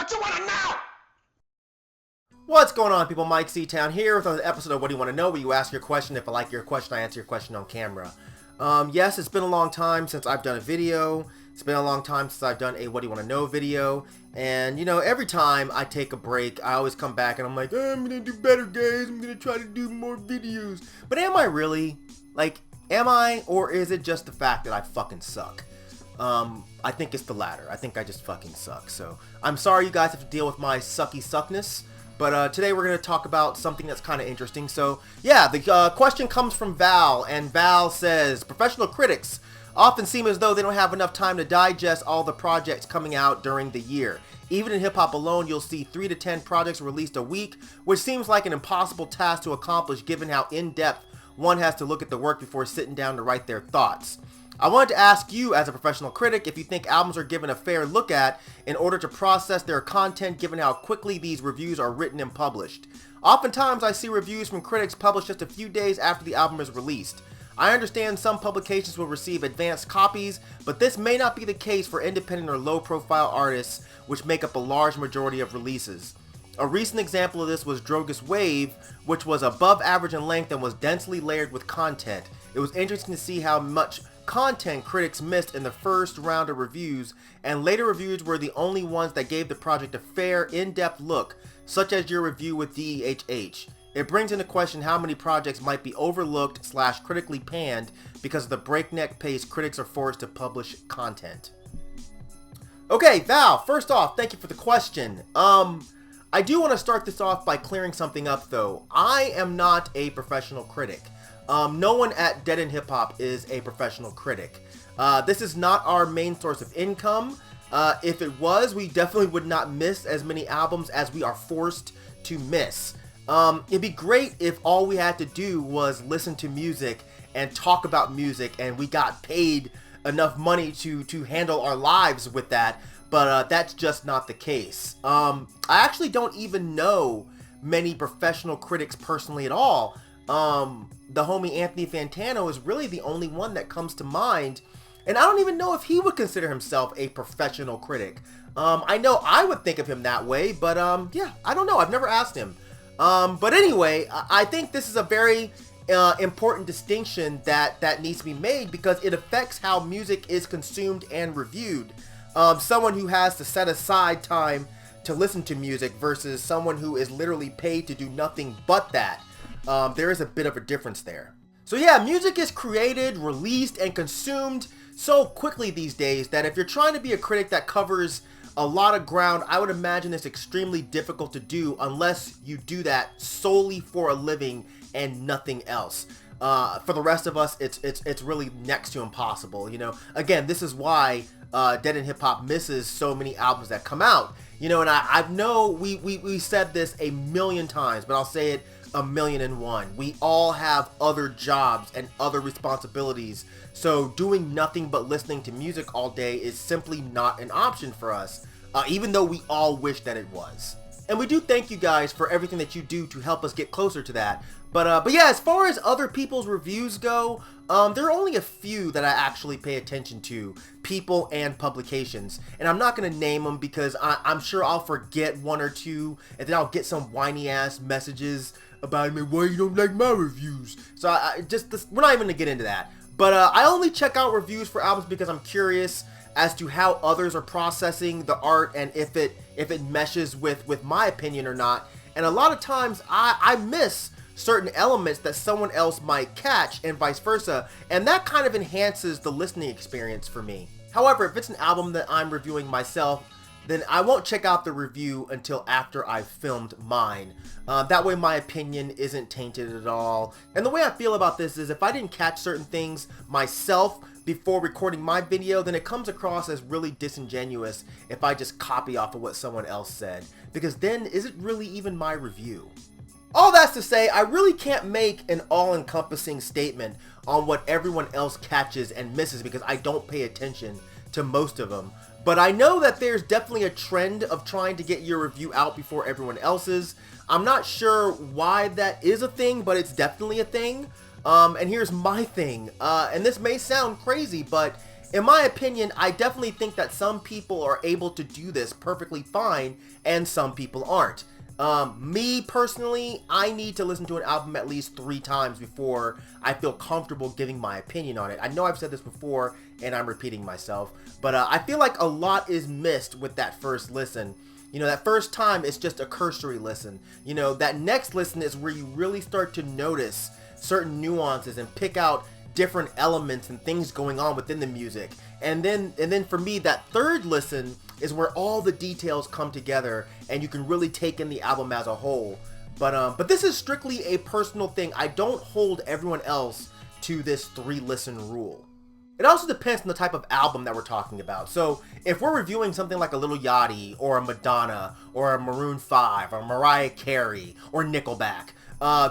what you want to know! What's going on, people? Myke ctown here with another episode of What Do You Want to Know, where you ask your question. If I like your question, I answer your question on camera. Yes, it's been a long time since I've done a video. It's been a long time since I've done a What Do You Want to Know video. And, you know, every time I take a break, I always come back and I'm like, oh, I'm going to do better, guys. I'm going to try to do more videos. But am I really? Like, am I? Or is it just the fact that I fucking suck? I think it's the latter. I think I just fucking suck. So, I'm sorry you guys have to deal with my sucky suckness. But today we're going to talk about something that's kind of interesting. So, yeah, the question comes from Val, and Val says, professional critics often seem as though they don't have enough time to digest all the projects coming out during the year. Even in hip-hop alone, you'll see 3 to 10 projects released a week, which seems like an impossible task to accomplish given how in-depth one has to look at the work before sitting down to write their thoughts. I wanted to ask you, as a professional critic, if you think albums are given a fair look at in order to process their content given how quickly these reviews are written and published. Oftentimes, I see reviews from critics published just a few days after the album is released. I understand some publications will receive advanced copies, but this may not be the case for independent or low-profile artists, which make up a large majority of releases. A recent example of this was Drogas Wave, which was above average in length and was densely layered with content. It was interesting to see how much content critics missed in the first round of reviews, and later reviews were the only ones that gave the project a fair, in-depth look, such as your review with DEHH. It brings into question how many projects might be overlooked / critically panned because of the breakneck pace critics are forced to publish content. Okay, Val, first off, thank you for the question. I do want to start this off by clearing something up, though. I am not a professional critic. No one at Dead End Hip Hop is a professional critic. This is not our main source of income. If it was, we definitely would not miss as many albums as we are forced to miss. It'd be great if all we had to do was listen to music and talk about music and we got paid enough money to handle our lives with that, but that's just not the case. I actually don't even know many professional critics personally at all. The homie Anthony Fantano is really the only one that comes to mind, and I don't even know if he would consider himself a professional critic. I know I would think of him that way, but yeah, I don't know. I've never asked him. But anyway, I think this is a very important distinction that needs to be made because it affects how music is consumed and reviewed. Someone who has to set aside time to listen to music versus someone who is literally paid to do nothing but that. There is a bit of a difference there. So yeah, music is created, released, and consumed so quickly these days that if you're trying to be a critic that covers a lot of ground, I would imagine it's extremely difficult to do unless you do that solely for a living and nothing else. For the rest of us, it's really next to impossible. You know, again, this is why Dead End Hip Hop misses so many albums that come out. You know, and I know we said this a million times, but I'll say it 1,000,001. We all have other jobs and other responsibilities, so doing nothing but listening to music all day is simply not an option for us, even though we all wish that it was. And we do thank you guys for everything that you do to help us get closer to that. But yeah, as far as other people's reviews go, there are only a few that I actually pay attention to, people and publications. And I'm not going to name them because I'm sure I'll forget one or two, and then I'll get some whiny ass messages about me, why you don't like my reviews. So we're not even going to get into that. But I only check out reviews for albums because I'm curious as to how others are processing the art and if it meshes with my opinion or not. And a lot of times I miss certain elements that someone else might catch and vice versa, and that kind of enhances the listening experience for me. However, if it's an album that I'm reviewing myself, then I won't check out the review until after I've filmed mine. That way my opinion isn't tainted at all. And the way I feel about this is if I didn't catch certain things myself before recording my video, then it comes across as really disingenuous if I just copy off of what someone else said. Because then, is it really even my review? All that's to say, I really can't make an all-encompassing statement on what everyone else catches and misses because I don't pay attention to most of them. But I know that there's definitely a trend of trying to get your review out before everyone else's. I'm not sure why that is a thing, but it's definitely a thing. And here's my thing. And this may sound crazy, but in my opinion, I definitely think that some people are able to do this perfectly fine and some people aren't. Me personally, I need to listen to an album at least 3 times before I feel comfortable giving my opinion on it. I know I've said this before and I'm repeating myself, but I feel like a lot is missed with that first listen. You know, that first time it's just a cursory listen. You know, that next listen is where you really start to notice certain nuances and pick out different elements and things going on within the music. And then for me, that third listen is where all the details come together and you can really take in the album as a whole. But this is strictly a personal thing. I don't hold everyone else to this 3 listen rule. It also depends on the type of album that we're talking about. So if we're reviewing something like a Lil Yachty or a Madonna or a Maroon 5 or Mariah Carey or Nickelback,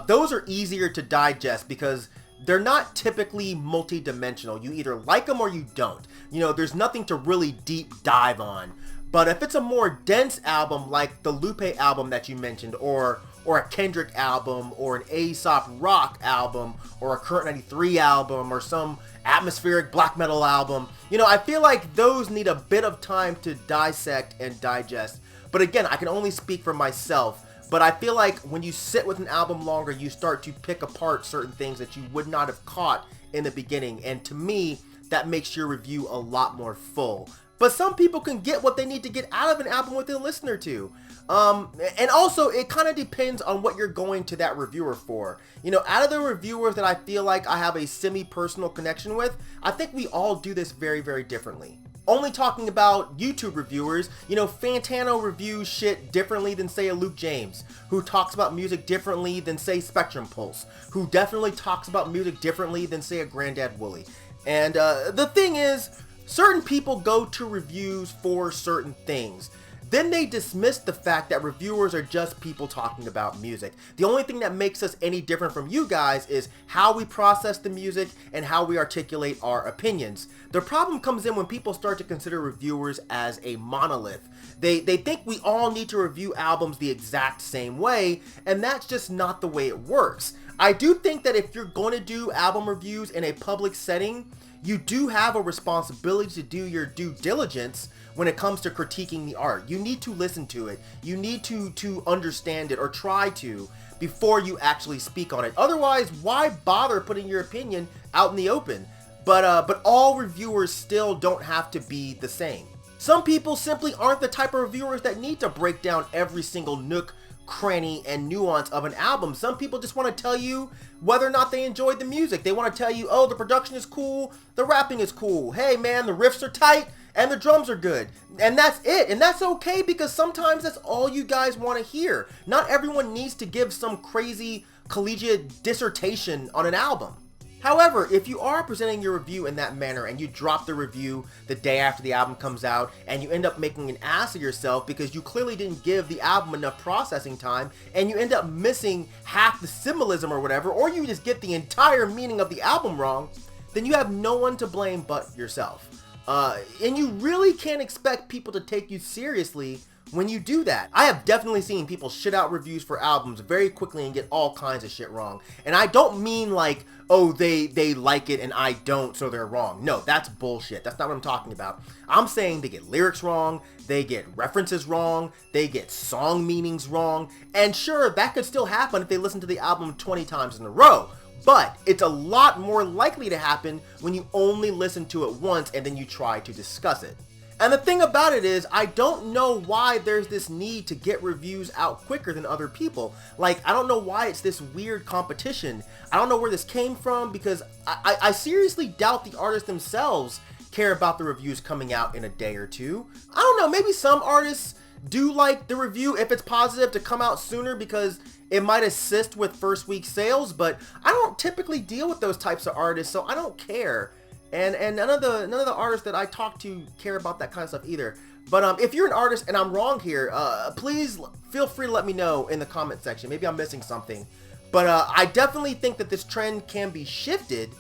those are easier to digest because they're not typically multi-dimensional. You either like them or you don't. You know, there's nothing to really deep dive on. But if it's a more dense album like the Lupe album that you mentioned, or a Kendrick album, or an A$AP Rock album, or a Current 93 album, or some atmospheric black metal album, you know, I feel like those need a bit of time to dissect and digest. But again, I can only speak for myself. But I feel like when you sit with an album longer, you start to pick apart certain things that you would not have caught in the beginning. And to me, that makes your review a lot more full. But some people can get what they need to get out of an album within a listen or two. And also, it kind of depends on what you're going to that reviewer for. You know, out of the reviewers that I feel like I have a semi-personal connection with, I think we all do this very, very differently. Only talking about YouTube reviewers, you know, Fantano reviews shit differently than, say, a Luke James, who talks about music differently than, say, Spectrum Pulse, who definitely talks about music differently than, say, a Granddad Wooly. And the thing is, certain people go to reviews for certain things. Then they dismiss the fact that reviewers are just people talking about music. The only thing that makes us any different from you guys is how we process the music and how we articulate our opinions. The problem comes in when people start to consider reviewers as a monolith. They think we all need to review albums the exact same way, and that's just not the way it works. I do think that if you're going to do album reviews in a public setting, you do have a responsibility to do your due diligence when it comes to critiquing the art. You need to listen to it. You need to understand it, or try to, before you actually speak on it. Otherwise, why bother putting your opinion out in the open? But all reviewers still don't have to be the same. Some people simply aren't the type of reviewers that need to break down every single nook, cranny, and nuance of an album. Some people just want to tell you whether or not they enjoyed the music. They want to tell you, oh, the production is cool, the rapping is cool, hey man, the riffs are tight, and the drums are good. And that's it. And that's okay, because sometimes that's all you guys want to hear. Not everyone needs to give some crazy collegiate dissertation on an album. However, if you are presenting your review in that manner and you drop the review the day after the album comes out and you end up making an ass of yourself because you clearly didn't give the album enough processing time and you end up missing half the symbolism or whatever, or you just get the entire meaning of the album wrong, then you have no one to blame but yourself. And you really can't expect people to take you seriously when you do that. I have definitely seen people shit out reviews for albums very quickly and get all kinds of shit wrong. And I don't mean like, oh, they like it and I don't, so they're wrong. No, that's bullshit. That's not what I'm talking about. I'm saying they get lyrics wrong, they get references wrong, they get song meanings wrong. And sure, that could still happen if they listen to the album 20 times in a row. But it's a lot more likely to happen when you only listen to it once and then you try to discuss it. And the thing about it is, I don't know why there's this need to get reviews out quicker than other people. Like, I don't know why it's this weird competition. I don't know where this came from, because I seriously doubt the artists themselves care about the reviews coming out in a day or two. I don't know, maybe some artists do like the review, if it's positive, to come out sooner because it might assist with first week sales, but I don't typically deal with those types of artists, so I don't care. And none of the artists that I talk to care about that kind of stuff either. But if you're an artist and I'm wrong here, please feel free to let me know in the comment section. Maybe I'm missing something. But I definitely think that this trend can be shifted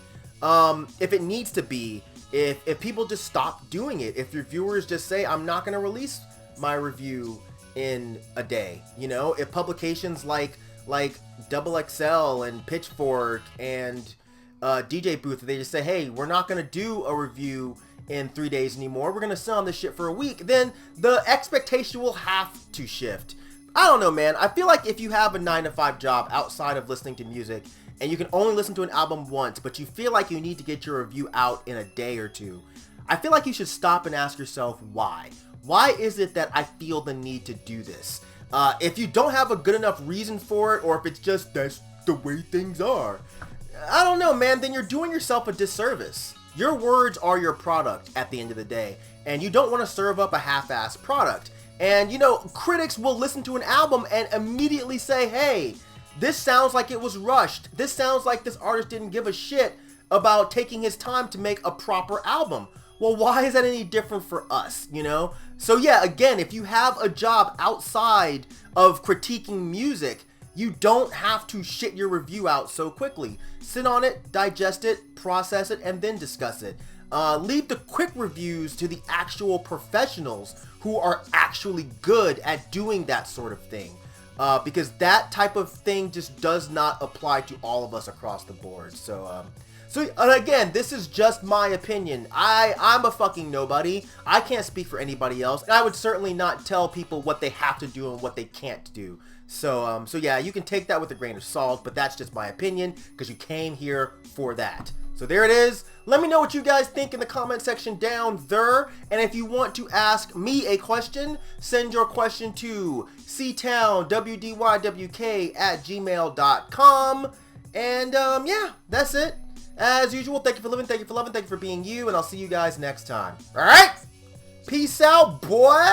if it needs to be. If people just stop doing it. If reviewers just say, I'm not going to release my review in a day. You know, if publications like Double XL and Pitchfork and DJ Booth, they just say, hey, we're not going to do a review in 3 days anymore. We're gonna sit on this shit for a week. Then the expectation will have to shift. I don't know, man. I feel like if you have a 9-to-5 job outside of listening to music and you can only listen to an album once, but you feel like you need to get your review out in a day or two, I feel like you should stop and ask yourself why. Why is it that I feel the need to do this? If you don't have a good enough reason for it, or if it's just that's the way things are, I don't know, man, then you're doing yourself a disservice. Your words are your product at the end of the day, and you don't want to serve up a half-assed product. And, you know, critics will listen to an album and immediately say, hey, this sounds like it was rushed. This sounds like this artist didn't give a shit about taking his time to make a proper album. Well, why is that any different for us, you know? So yeah, again, if you have a job outside of critiquing music, you don't have to shit your review out so quickly. Sit on it, digest it, process it, and then discuss it. Leave the quick reviews to the actual professionals who are actually good at doing that sort of thing. Because that type of thing just does not apply to all of us across the board. So again, this is just my opinion. I'm a fucking nobody. I can't speak for anybody else. And I would certainly not tell people what they have to do and what they can't do. So yeah, you can take that with a grain of salt, but that's just my opinion because you came here for that. So there it is. Let me know what you guys think in the comment section down there. And if you want to ask me a question, send your question to ctownwdywk @gmail.com. And yeah, that's it. As usual, thank you for living, thank you for loving, thank you for being you, and I'll see you guys next time. All right? Peace out, boy!